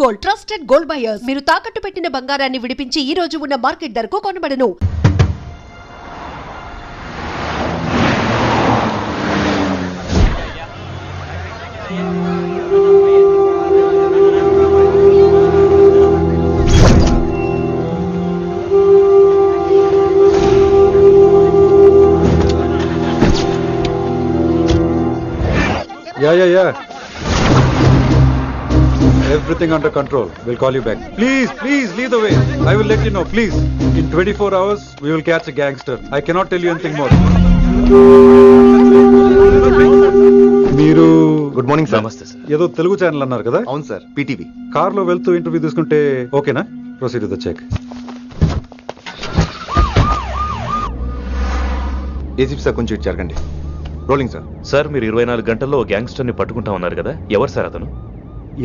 Gold, trusted gold buyers. మీరు తాకట్టు పెట్టిన బంగారాన్ని విడిపించి ఈ రోజు ఉన్న మార్కెట్ ధరకు కొనబడను. Yeah. Everything under control. We'll call you back. Please, lead the way. I will let you know, please. In 24 hours, we will catch a gangster. I cannot tell you anything more. మీరు good morning sir. నమస్తే sir. ఏదో Telugu channel అన్నారు కదా? అవును sir, PTV. కార్లో వెళ్తూ interview తీసుకుంటే ఓకేనా? Proceed with the check. ACP sir కొంచెం ఇటు జరగండి. Rolling sir. సార్, మీరు 24 గంటల్లో గ్యాంగ్స్టర్ని పట్టుకుంటా ఉన్నారు కదా, ఎవరు సార్ అతను?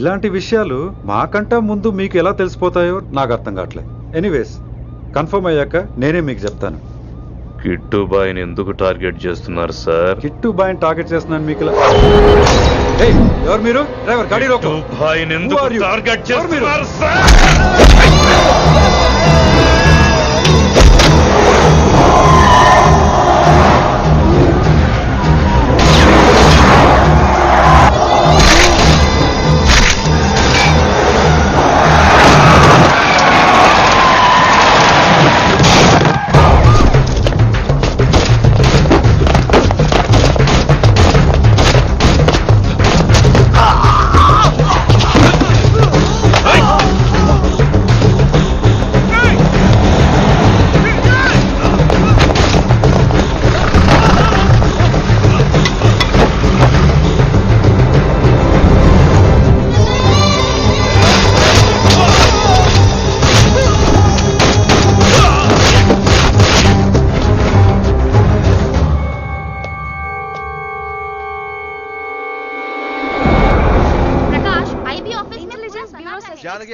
ఇలాంటి విషయాలు మాకంటా ముందు మీకు ఎలా తెలిసిపోతాయో నాకు అర్థం కావట్లేదు. ఎనీవేస్, కన్ఫర్మ్ అయ్యాక నేనే మీకు చెప్తాను. కిట్టుబాయిని ఎందుకు టార్గెట్ చేస్తున్నారు సార్? కిట్టుబాయిని టార్గెట్ చేస్తున్నాను మీకు ఇలా. ఎవరు మీరు? డ్రైవర్, గాడి రోకో. కిట్టుబాయిని ఎందుకు టార్గెట్ చేస్తున్నారు సార్?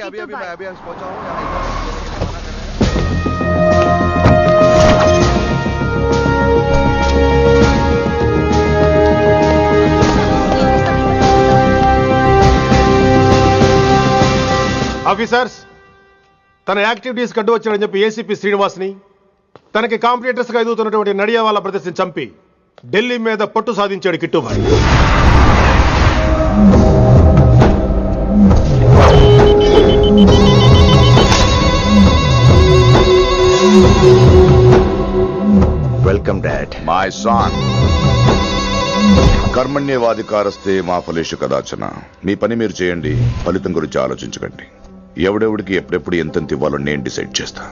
अभी मैं अभियान पहुंचा हूं. ఆఫీసర్స్, తన యాక్టివిటీస్ కడ్డు వచ్చాడని చెప్పి ఏసీపీ శ్రీనివాస్ని, తనకి కాంపిటేటర్స్ గా ఎదుగుతున్నటువంటి నడియావాలా బ్రదర్స్ని చంపి ఢిల్లీ మీద పట్టు సాధించాడు Kittubhai. Welcome dad. My son, కర్మణ్యేవాధికారస్తే మా ఫలేషు కదాచన. మీ పని మీరు చేయండి, ఫలితం గురించి ఆలోచించకండి. ఎవడెవడికి ఎప్పుడెప్పుడు ఎంతెంత ఇవ్వాలో నేను డిసైడ్ చేస్తా.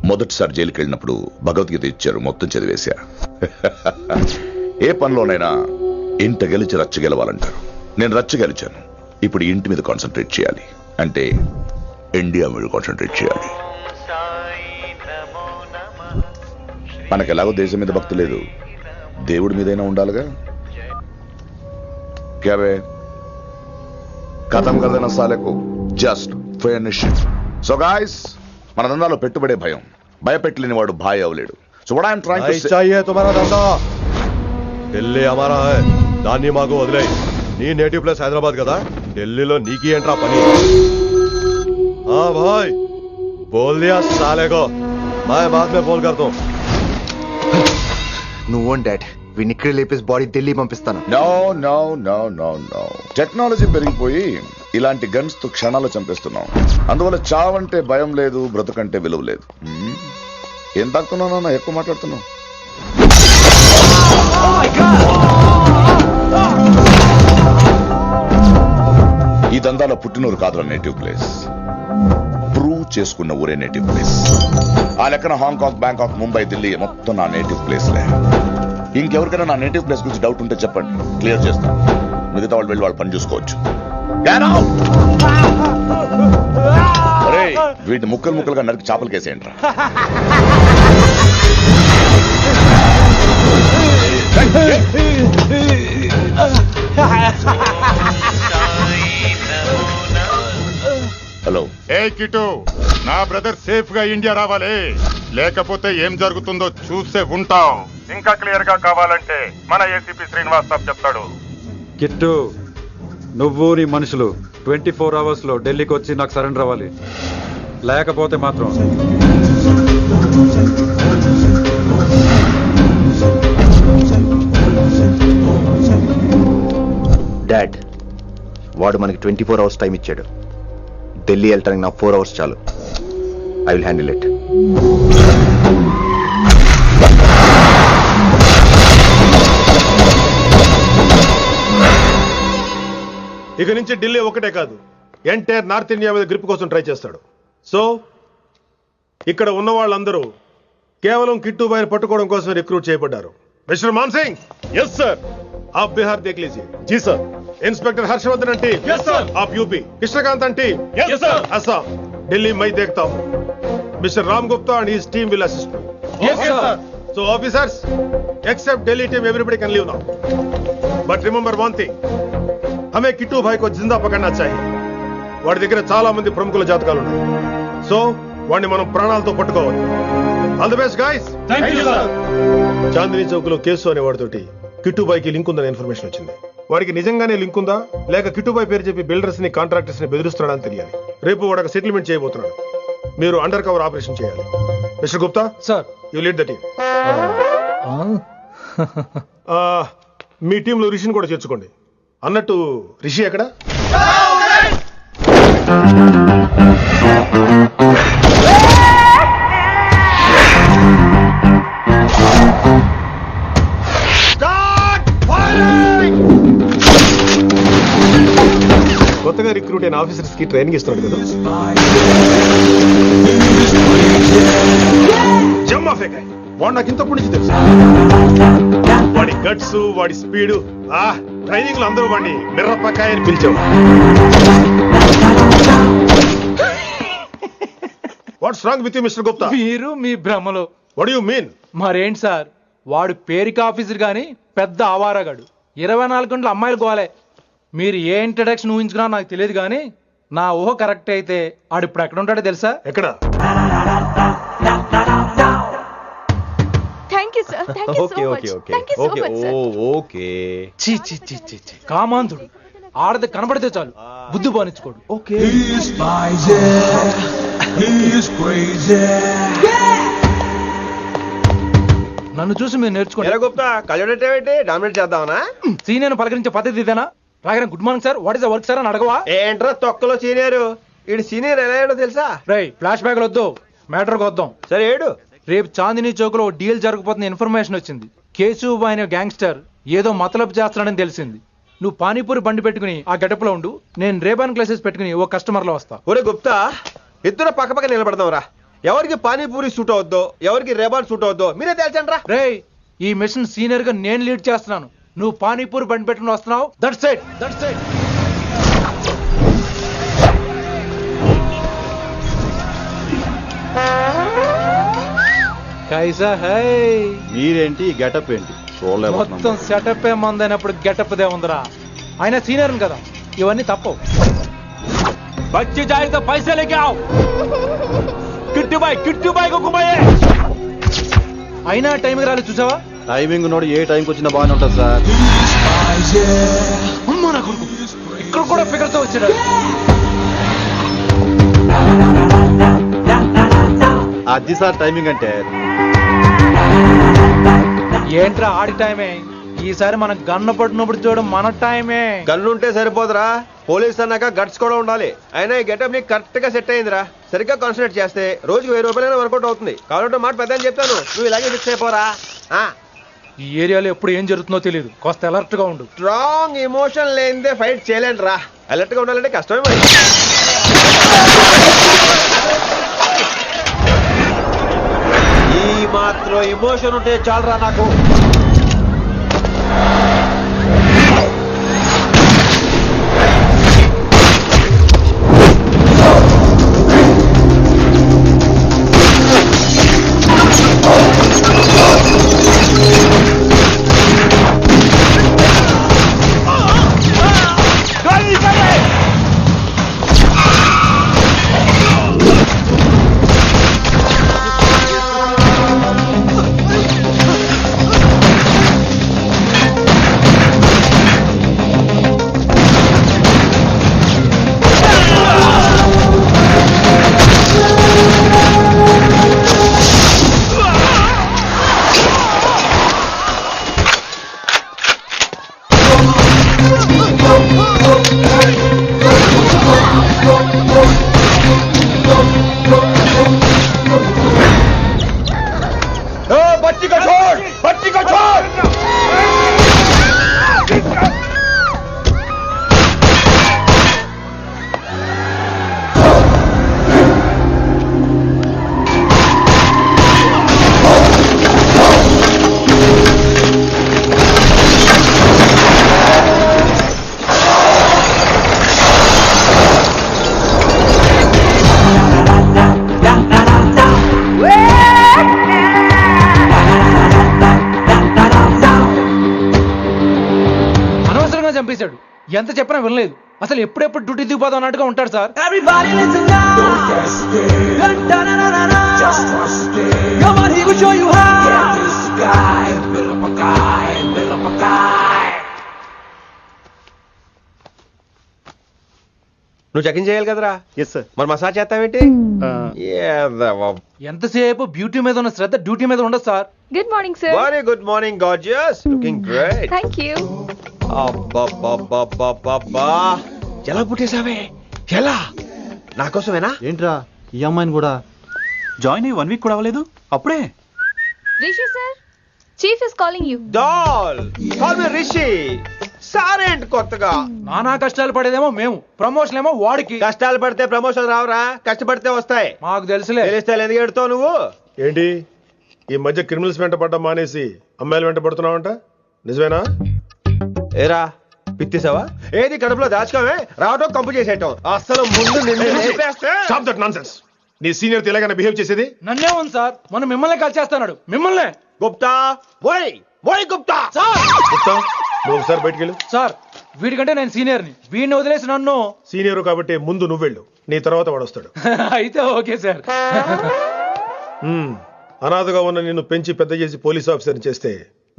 మొదటిసారి జైలుకి వెళ్ళినప్పుడు భగవద్గీత ఇచ్చారు, మొత్తం చదివేశా. ఏ పనిలోనైనా ఇంట గెలిచి రచ్చ గెలవాలంటారు. నేను రచ్చ గెలిచాను. ఇప్పుడు ఇంటి మీద కాన్సన్ట్రేట్ చేయాలి, అంటే ఇండియా మీద కాన్సన్ట్రేట్ చేయాలి. మనకెలాగో దేశం మీద భక్తి లేదు, దేవుడి మీదైనా ఉండాలిగా. క్యాబే కథం కదన సాలకు జస్ట్ ఫినిష్. సో గాయ్స్, మన దందాలో పెట్టుబడే భయం. భయపెట్టలేని వాడు భాయ్ అవలేడు. So what I am trying to say, चाहिए तुम्हारा धंधा, ఢిల్లీ हमारा है, దాన్ని మాకు వదిలేయ్. నీ నేటివ్ ప్లేస్ హైదరాబాద్ కదా, ఢిల్లీలో నీకి ఏంట్రా పని? हाँ भाई, बोल दिया साले को, मैं बाद में फोन करता हूँ. నువ్వు డాడ్, వీడిని ఇక్కడ లేపేసి బాడీ ఢిల్లీ పంపిస్తాను. No no no no no. Technology పెరిగిపోయి ఇలాంటి గన్స్ తో క్షణాలు చంపేస్తున్నాం. అందువల్ల చావంటే భయం లేదు, బ్రతుకంటే విలువ లేదు. ఏం తాకుతున్నావు నాన్న, ఎక్కువ మాట్లాడుతున్నావు. ఈ దందాలో పుట్టినూరు కాదురా నేటివ్ ప్లేస్, ప్రూవ్ చేసుకున్న ఊరే నేటివ్ ప్లేస్. ఆ లెక్కన హాంకాంగ్, బ్యాంకాక్, ముంబై, ఢిల్లీ మొత్తం నా నేటివ్ ప్లేస్లే. ఇంకెవరికైనా నా నేటివ్ ప్లేస్ గురించి డౌట్ ఉంటే చెప్పండి, క్లియర్ చేస్తాను. మిగతా వాళ్ళు వెళ్ళి వాళ్ళ పని చూసుకోవచ్చు. వీటిని ముక్కలు ముక్కలుగా నరికి చేపలు కేసేయండి. హలో. ఏ కిట్టు, నా బ్రదర్ సేఫ్ గా ఇండియా రావాలి, లేకపోతే ఏం జరుగుతుందో చూసే ఉంటాం. ఇంకా క్లియర్ గా కావాలంటే మన ఏసీపీ శ్రీనివాస్ సాబ్ చెప్తాడు. కిట్టు, నువ్వు నీ మనుషులు 24 hours లో ఢిల్లీకి వచ్చి నాకు సరెండర్ అవ్వాలి. లేకపోతే మాత్రం డాడ్, వాడు మనకి 24 hours టైం ఇచ్చాడు. ఢిల్లీ వెళ్ళటానికి నాకు 4 hours చాలు. I will handle it. ఇక నుంచి ఢిల్లీ ఒకటే కాదు, ఎంటైర్ నార్త్ ఇండియా మీద గ్రిప్ కోసం ట్రై చేస్తాడు. సో ఇక్కడ ఉన్న వాళ్ళందరూ కేవలం కిట్టుబాయిని పట్టుకోవడం కోసం రిక్రూట్ చేయబడ్డారు. Mister Man Singh. Yes sir. आप बिहार देख लीजिए. జీ sir. Inspector Harshvardhan team. Yes, sir. आप UP. Krishnakant team. Yes, sir. Assam. Delhi मैं देखता हूँ. Mister Ram Gupta and his team will assist me. Yes, sir. So officers, except Delhi team, everybody can leave now. But remember one thing. हमें किट्टू भाई को जिंदा पकड़ना चाहिए. వాడి దగ్గర చాలా మంది ప్రముఖుల జాతకాలు ఉన్నాయి. సో వాడిని మనం ప్రాణాలతో పట్టుకోవాలి. All the best guys. Thank you sir. Chandni Chowk లో కేసు అనే వాడితోటి కిట్టుబాయికి లింక్ ఉందని ఇన్ఫర్మేషన్ వచ్చింది. వాడికి నిజంగానే లింక్ ఉందా లేక కిట్టుబాయి పేరు చెప్పి బిల్డర్స్ ని కాంట్రాక్టర్స్ ని బెదిరిస్తున్నాడని తెలియాలి. రేపు వాడు ఒక సెటిల్మెంట్ చేయబోతున్నాడు. మీరు అండర్ కవర్ ఆపరేషన్ చేయాలి. Mister Gupta sir, you lead the team. మీ టీంలో రిషిని కూడా చేర్చుకోండి. అన్నట్టు రిషి ఎక్కడ? కొత్తగా రిక్రూట్ అయిన ఆఫీసర్స్ కి ట్రైనింగ్ ఇస్తున్నాడు కదా. జమ్మా ఫేకాయ్. వాడు నాకు ఇంతప్పటి నుంచి తెలుసు. వాడి గట్స్, వాడి స్పీడు, ట్రైనింగ్ లో అందరూ వాడిని మిర్రపకాయ అని పిలిచావు. What's wrong with you mister Gupta? మీరు మీ భ్రమలో. What you mean? మరేంటి సార్, వాడు పేరుకి ఆఫీసర్ గాని పెద్ద ఆవారగాడు. 24 గంటలు అమ్మాయిలు గోలే. మీరు ఏ ఇంట్రడక్షన్ ఊహించుకున్నా నాకు తెలియదు కానీ నా ఊహ కరెక్ట్ అయితే ఆడు ఇప్పుడు ఎక్కడ ఉంటాడో తెలుసా? ఎక్కడ? చీ చీ చీ చీ చీ. కామాంధుడు. ఆడది కనబడితే చాలు బుద్ధి బానించుకోడు. నన్ను చూసి మీరు నేర్చుకోండి. డామినేట్ చేద్దామనా? సీనియర్ పలకరించే పద్ధతి ఇదేనా? రాగానే good morning sir, what is the work sir అని అడగవా? ఏంట్రా తొక్కలో సీనియర్? ఈడు సీనియర్ ఎలా ఏడో తెలుసా? రై ఫ్లాష్ బ్యాక్ వద్దు, మ్యాటర్కి వద్దాం. సరే ఏడు. రేపు చాందినీ చౌక్ లో డీల్ జరగబోతున్న ఇన్ఫర్మేషన్ వచ్చింది. కేశూబాయ్ అనే గ్యాంగ్స్టర్ ఏదో మతలబు చేస్తున్నాడని తెలిసింది. నువ్వు పానీపూరి బండి పెట్టుకుని ఆ గడప లో ఉండు, నేను రేబాన్ క్లాసెస్ పెట్టుకుని ఓ కస్టమర్ లో వస్తా. ఒరే గుప్తా, ఇద్దరు పక్క పక్క నిలబడదాం రా. ఎవరికి పానీపూరి సూట్ అవుద్దో, ఎవరికి రేబాన్ సూట్ అవుద్దో మీరే తేల్చండి రా. రే, ఈ మిషన్ సీనియర్ గా నేను లీడ్ చేస్తున్నాను. నువ్వు పానీపూరి బండి పెట్టుకుని వస్తున్నావు. That's it, that's it. కైసా హై? మీరేంటి గెటప్ ఏంటి? మొత్తం సెటప్ ఏ మందైనప్పుడు గెటప్ దే ఉందిరా. ఆయన సీనియర్ కదా, ఇవన్నీ తప్పవు. బచ్చి జాయితో పైసా లేకే ఆవ్. కిట్టుబాయ్ కుక్కుబాయే. అయినా టైంకి రాలేదు చూసావా? టైమింగ్ నోడు ఏ టైంకి వచ్చినా బాగానే ఉంటుంది సార్. అమ్మా నా కొడుకు, ఇక్కడ కూడా ఫిగర్ తో వచ్చాడు. అది సార్ టైమింగ్ అంటే. ఏంట్రా ఆడి టైమే? ఈసారి మనం గన్ను పట్టినప్పుడు చూడడం మన టైమే. గన్నుంటే సరిపోదురా, పోలీస్ అన్నాక గట్స్ కూడా ఉండాలి. అయినా ఈ గెటప్ నీకు కరెక్ట్ గా సెట్ అయిందిరా. సరిగ్గా కాన్సన్ట్రేట్ చేస్తే రోజుకి 1000 రూపాయలైనా వర్కౌట్ అవుతుంది. కాబట్టి మాట పెద్ద అని చెప్తాను, నువ్వు ఇలాగే ఫిక్స్ అయిపోరా. ఈ ఏరియాలో ఎప్పుడు ఏం జరుగుతుందో తెలియదు, కాస్త అలర్ట్ గా ఉండు. స్ట్రాంగ్ ఎమోషన్ లేనిదే ఫైట్ చేయలేండి రా. అలర్ట్ గా ఉండాలంటే కష్టమే మరి. ఈ మాత్రం ఎమోషన్ ఉంటే చాలరా నాకు. ఎంత చెప్పినా వినలేదు. అసలు ఎప్పుడెప్పుడు డ్యూటీ దిగిపోదాం అన్నట్టుగా ఉంటాడు sir. Everybody listen now. Don't get scared. Da-da-da-da-da. Just trust it. Come on, he will show you how. Get this guy, build up a guy, build up a guy. నువ్వు చెకింగ్ చేయాలి కదరా? Yes sir. మరి massage చేస్తావేంటి? ఎంతసేపు beauty మీద ఉన్న శ్రద్ధ duty మీద ఉండదు sir. Good morning sir. Very good morning gorgeous, looking great. Thank you. అబ్బబ్బబ్బబ్బబ్బా, ఎలా పుట్టేశావే? ఎలా? నా కోసమేనా? ఏంట్రా ఈ అమ్మాయిని కూడా జాయిన్ అయ్యి 1 వీక్ కూడా అవ్వలేదు అప్పుడే? Rishi sir, chief is calling you. Doll call me Rishi. సారేంటి కొత్తగా? నానా కష్టాలు పడేదేమో మేము, ప్రమోషన్ ఏమో వాడికి. కష్టాలు పడితే ప్రమోషన్ రావురా, కష్టపడితే వస్తాయి. మాకు తెలుసులే. తెలిస్తే ఎందుకు ఎడుతావు నువ్వు? ఏంటి ఈ మధ్య క్రిమినల్స్ వెంట పడ్డం మానేసి అమ్మాయిలు వెంట పడుతున్నావంట, నిజమేనా? ఏరా పిత్తిసావా? ఏది కడుపులో దాచుకోవే, రావటం కంపు చేసేయటం. అసలు ముందు నిన్ను లేపేస్తే. Stop that nonsense. నీ సీనియర్ ఇలాగైనా బిహేవ్ చేసేది? నన్నే ఉంది సార్, మనం మిమ్మల్ని కాల్ చేస్తున్నాడు. మిమ్మల్నే. గుప్తా ఓయ్ ఓయ్ గుప్తా. గుప్తా, నువ్వు ఒకసారి బయటికి వెళ్ళు. సార్ వీడికంటే నేను సీనియర్ని, వీడిని వదిలేసి నన్ను. సీనియర్ కాబట్టి ముందు నువ్వు వెళ్ళు, నీ తర్వాత వాడు వస్తాడు. అయితే ఓకే సార్. అనాథగా ఉన్న నిన్ను పెంచి పెద్ద చేసి పోలీస్ ఆఫీసర్ని చేస్తే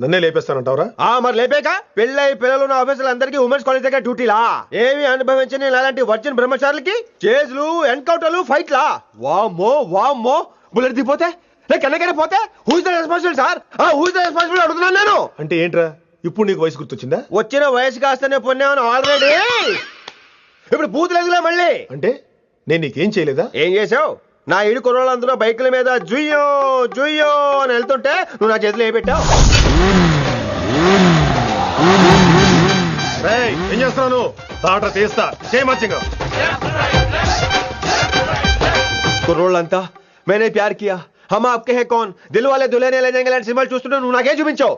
నన్నే లేపేస్తానంటావరా? మరి లేపాక పెళ్ళై పిల్లలు ఉన్న ఆఫీసులు అందరికీ ఉమెన్స్ కాలేజ్ దగ్గర డ్యూటీలా? ఏమి అనుభవించని అలాంటి వర్జిన్ బ్రహ్మచారులకి చేజ్లు, ఎన్కౌంటర్లు, ఫైట్లా? వామ్మో వామ్మో, బుల్లెట్ దిగిపోతే కన్నకైనా పోతే who is the responsible sir? Who is the responsible అడుగుతున్నాను నేను. అంటే ఏంట్రా ఇప్పుడు నీకు వయసు గుర్తొచ్చిందా? వచ్చిన వయసు కాస్తనే పొన్నాను ఆల్రెడీ. ఇప్పుడు బూతులేదులే మళ్ళీ. అంటే నేను నీకేం చేయలేదా? ఏం చేసావు? నా ఇడు కుర్రోళ్ళందరూ బైకుల మీద జుయ్యో జుయ్యో అని వెళ్తుంటే నువ్వు నా చేతిలో ఏ పెట్టావు? ఏం చేస్తున్నాను? తాట తీస్తా చేయమచ్చంగా. కుర్రోళ్ళంతా मैंने प्यार किया, हम आपके हैं कौन, दिल वाले दुल्हने ले जाएंगे లాంటి సినిమాలు చూస్తుంటే నువ్వు నాకే చూపించావు.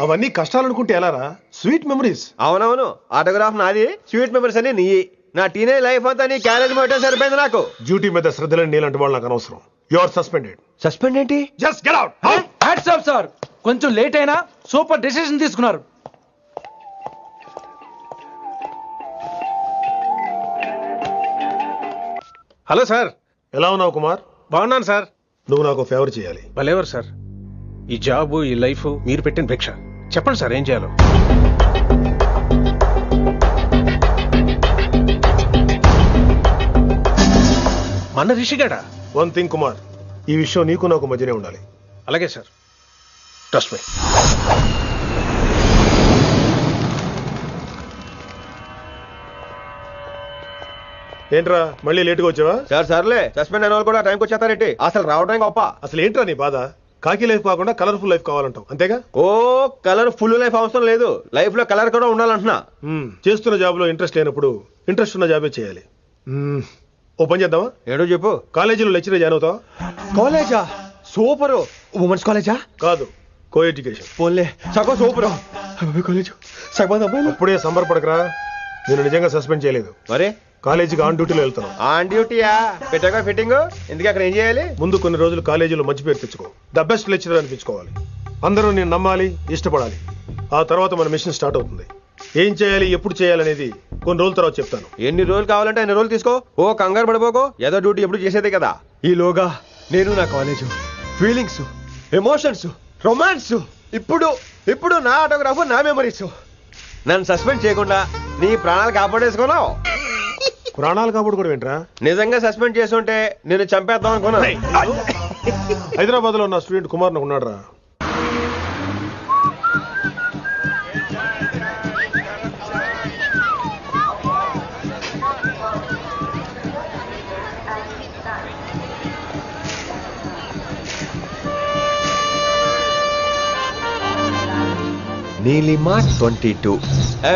అవన్నీ కష్టాలనుకుంటే ఎలారా? Sweet memories. అవునవును, ఆటోగ్రాఫ్ నాది, స్వీట్ మెమరీస్ అని నీ. నా టీనేజ్ లైఫ్ అంతా నీ క్యారేజ్ మోటే సరిపోయింది నాకు. డ్యూటీ మీద శ్రద్ధలేని నీలాంటి వాళ్ళు నాకు అనవసరం. You are suspended. సస్పెండ్ ఏంటి? Just get out. Hats off sir, కొంచెం లేట్ అయినా సూపర్ డెసిషన్ తీసుకున్నారు. Hello sir. ఎలా ఉన్నావు కుమార్? బాగున్నాను సార్. నువ్వు నాకు ఫేవర్ చేయాలి. భలేవారు సార్. ఈ జాబు, ఈ లైఫ్ మీరు పెట్టిన భిక్ష. చెప్పండి సార్ ఏం చేయాలో. మన రిషిగాడా? వన్ థింగ్ కుమార్, ఈ విషయం నీకు నాకు మధ్యనే ఉండాలి. అలాగే సార్, ట్రస్ట్ మీ. ఏంట్రా మళ్ళీ లేటుగా వచ్చావా? సర్లే, సస్పెండ్ అయిన వాళ్ళు కూడా టైంకి వచ్చేస్తారేంటి? అసలు రావడానికి గొప్ప. అసలు ఏంట్రా నీ బాధ? కాకి లైఫ్ కాకుండా కలర్ఫుల్ లైఫ్ కావాలంటావు, అంతేగా? ఓ కలర్ ఫుల్ లైఫ్ అవసరం లేదు, లైఫ్ లో కలర్ కూడా ఉండాలంటున్నా. చేస్తున్న జాబ్ లో ఇంట్రెస్ట్ లేనప్పుడు ఇంట్రెస్ట్ ఉన్న జాబే చేయాలి. ఓ పని చేద్దామా? ఏడో చెప్పు. కాలేజీలో లెక్చరర్ జాయిన్ అవుతావా? కాలేజా? సూపర్. ఉమెన్స్ కాలేజా? కాదు, కో ఎడ్యుకేషన్. పోన్లే, సగం సూపర్. కాలేజ్ సగం అబ్బాయిలు. అప్పుడే సంబరపడకరా, నేను నిజంగా సస్పెండ్ చేయలేదు. మరి కాలేజీకి ఆన్ డ్యూటీలో వెళ్తాను. ఆన్ డ్యూటీయా? పెట్టగా ఫిట్టింగ్ ఎందుకు? అక్కడ ఏం చేయాలి? ముందు కొన్ని రోజులు కాలేజీలో మంచి పేరు తెచ్చుకో, ద బెస్ట్ లెక్చరర్ అనిపించుకోవాలి. అందరూ నేను నమ్మాలి, ఇష్టపడాలి. ఆ తర్వాత మన మిషన్ స్టార్ట్ అవుతుంది. ఏం చేయాలి, ఎప్పుడు చేయాలనేది కొన్ని రోజుల తర్వాత చెప్తాను. ఎన్ని రోజులు కావాలంటే అన్ని రోజులు తీసుకో. ఓ కంగారు పడిపోకో, ఏదో డ్యూటీ ఎప్పుడు చేసేదే కదా. ఈలోగా నేను నా కాలేజ్ ఫీలింగ్స్, ఎమోషన్స్, రొమాన్స్, ఇప్పుడు నా ఆటోగ్రాఫ్, నా మెమరీస్. నన్ను సస్పెండ్ చేయకుండా నీ ప్రాణాలు కాపాడేసుకున్నావు. ప్రాణాలు కాపాడు ఏంట్రా? నిజంగా సస్పెండ్ చేసుంటే నేను చంపేద్దాం అనుకున్నా. హైదరాబాద్ లో ఉన్న స్టూడెంట్ కుమార్ నాకు ఉన్నాడు రా. నీలిమా 22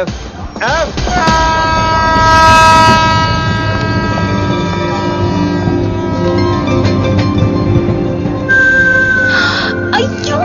F. అయ్యో,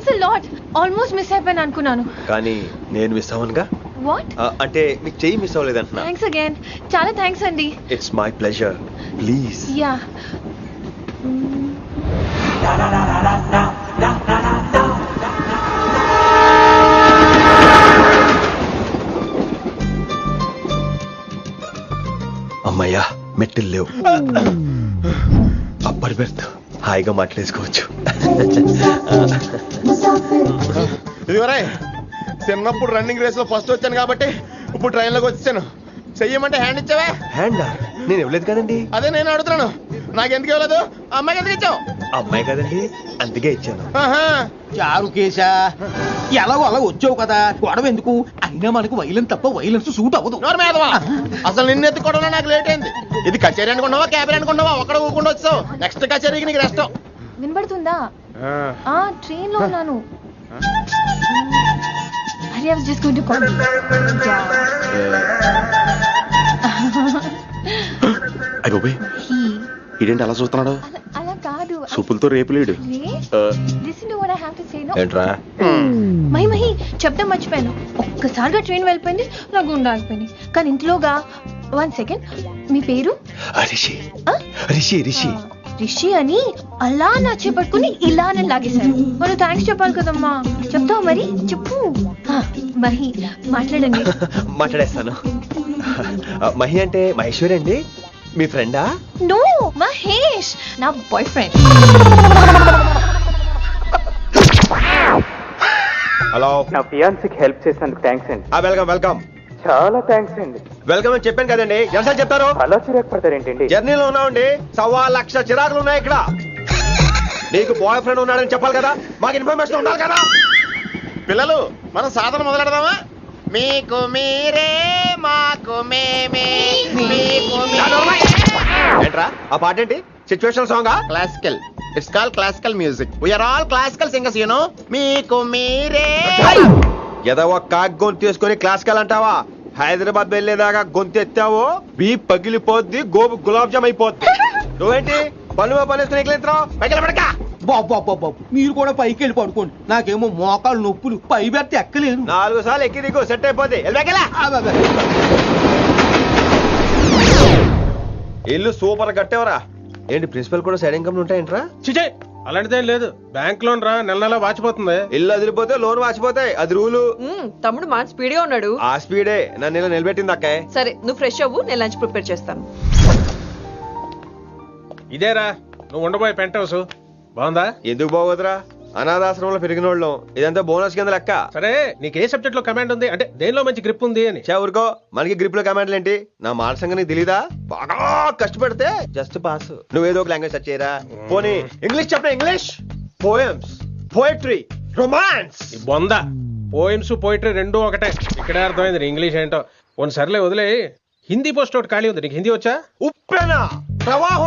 thanks a lot. Almost miss అయిపోయాను అనుకున్నాను. కానీ నేను మిస్ అవ్వనుగా. వాట్? అంటే నీకు చెయ్యి మిస్ అవ్వలేదంటున్నా. Thanks again. చాలా థ్యాంక్స్ అండి. It's my pleasure. Please. Yeah. అమ్మయ్యా మెట్టులు లేవు. అప్పటి పెడతా హాయిగా మాట్లాడేసుకోవచ్చు. ఇదివరే చిన్నప్పుడు రన్నింగ్ రేస్ లో ఫస్ట్ వచ్చాను కాబట్టి ఇప్పుడు ట్రైన్ లోకి వచ్చాను. చెయ్యమంటే హ్యాండ్ ఇచ్చావే. హ్యాండా? నేను ఇవ్వలేదు కదండి. అదే నేను అడుగుతున్నాను, నాకెందుకు ఇవ్వలేదు? అమ్మాయికి ఎందుకు ఇచ్చావు? అమ్మాయి కదండి, అందుకే ఇచ్చాను. చారు కేశా, ఎలాగో అలా వచ్చావు కదా, గొడవ ఎందుకు? అయినా మనకు వైలెన్స్ తప్ప వైలెన్స్ సూట్ అవ్వదు. అసలు నిన్ను ఎత్తుకోవడం నాకు లేట్ అయింది. ఇది కచేరీ అనుకున్నావా, క్యాబిన్ అనుకున్నావా? ఒక్కడ ఊకుండా వచ్చావు. నెక్స్ట్ కచేరీకి నీకు రెస్ట్. వినబడుతుందా? ట్రైన్ లో ఉన్నాను. I was just going to call you. అయ్యోబే, ఇదేంటి అలా చూస్తున్నాడు? అలా కాదు. సూపులతో రేపులేడు. Listen to what I have to say now. ఏంట్రా? మహి చెప్తా మర్చిపోయాను. ఒక్కసారిగా ట్రైన్ వెళ్ళిపోయింది, నా గుండె ఆగిపోయింది. కానీ ఇంట్లోగా 1 సెకండ్. మీ పేరు? రిషి. రిషి రిషి రిషి అని అలా నా చేపట్టుకుని ఇలా నన్ను లాగేశారు. మనం థ్యాంక్స్ చెప్పాలి కదమ్మా. చెప్తావు మరి? చెప్పు. మహి మాట్లాడండి. మాట్లాడేస్తాను. మహి అంటే మహేశ్వరి అండి, మీ ఫ్రెండా? నో, మహేష్ నా బాయ్ ఫ్రెండ్. హలో. నా ఫియాన్సీకి హెల్ప్ చేసినందుకు థ్యాంక్స్ అండి. Welcome welcome. చాలా థ్యాంక్స్ అండి. వెల్కమ్ అని చెప్పాను కదండి, ఎంత చెప్తారు? అలా చిరాకు పడతారేంటండి? జర్నీలో ఉన్నామండి, 1,00,000 చిరాకులు ఉన్నాయి ఇక్కడ. నీకు బాయ్ ఫ్రెండ్ ఉన్నాడని చెప్పాలి కదా, మాకు ఇన్ఫర్మేషన్ ఉండాలి కదా. పిల్లలు, మనం సాధన మొదలెడదామా? మీకు మీరే, మాకు మేమే, మీకు ఏంట్రా ఆ పాట ఏంటి? Situation song? Classical. It's call classical music. We are all classical singers, you know. మీకు మీరే. ఏదో ఒక కాక్ గొంతు తీసుకొని క్లాసికల్ అంటావా? హైదరాబాద్ వెళ్ళేదాకా గొంతు ఎత్తావో బీ పగిలిపోద్ది, గోబు గులాబ్ జామ్ అయిపోద్ది. నువ్వేంటి పనులు పనిస్తున్నా ఎట్లెత్తావు? పైకి పడక. బాబు మీరు కూడా పైకి వెళ్ళి పడుకోండి, నాకేమో మోకాలు నొప్పులు, పై పెడితే ఎక్కలేదు. 4 సార్లు ఎక్కి దిగు, సెట్ అయిపోద్ది. ఇల్లు సూపర్ కట్టేవరా. ఏంటి ప్రిన్సిపల్ కూడా సైడ్ ఇన్కమ్ ఉంటాయంట్రా? చిచే, అలాంటిదేం లేదు. బ్యాంక్ లోన్ రా, నెల నెల వాచిపోతుంది. ఇల్లు అదిరిపోతే లోన్ వాచిపోతాయి, అది రూలు. తమ్ముడు మా స్పీడ్ గా ఉన్నాడు. ఆ స్పీడే నన్ను ఇలా నిలబెట్టింది అక్కాయ్. సరే నువ్వు ఫ్రెష్ అవ్వు, నేను లంచ్ ప్రిపేర్ చేస్తాను. ఇదేరా నువ్వు ఉండబోయే పెంట్ హౌస్. బాగుందా? ఎందుకు బాగోదురా, అనాథాశ్రమంలో పెరిగిన వాళ్ళం. ఇదంతా బోనస్ కింద లెక్క. సరే నీకు ఏ సబ్జెక్ట్ లో కమాండ్ ఉంది, అంటే దేనిలో మంచి గ్రిప్ ఉంది అని. ఊరుకో, మనకి గ్రిప్ లో కమాండ్లు ఏంటి? నా మాట సంగతి నీకు తెలీదా? బాగా కష్టపడితే జస్ట్ పాస్. నువ్వేదో ఒక లాంగ్వేజ్ సెర్చ్ చేయరా. పోనీ ఇంగ్లీష్ చెప్పిన ఇంగ్లీష్, పోయమ్స్, పోయట్రీ, రొమాన్స్. బొంద పోయిమ్స్ పోయిటరీ రెండూ ఒకటే. ఇక్కడే అర్థమైంది ఇంగ్లీష్ ఏంటో. కొన్ని సర్లే వదిలే. హిందీ పోస్ట్ ఒకటి ఖాళీ ఉంది, నీకు హిందీ వచ్చా? ఉప్పెన ప్రవాహం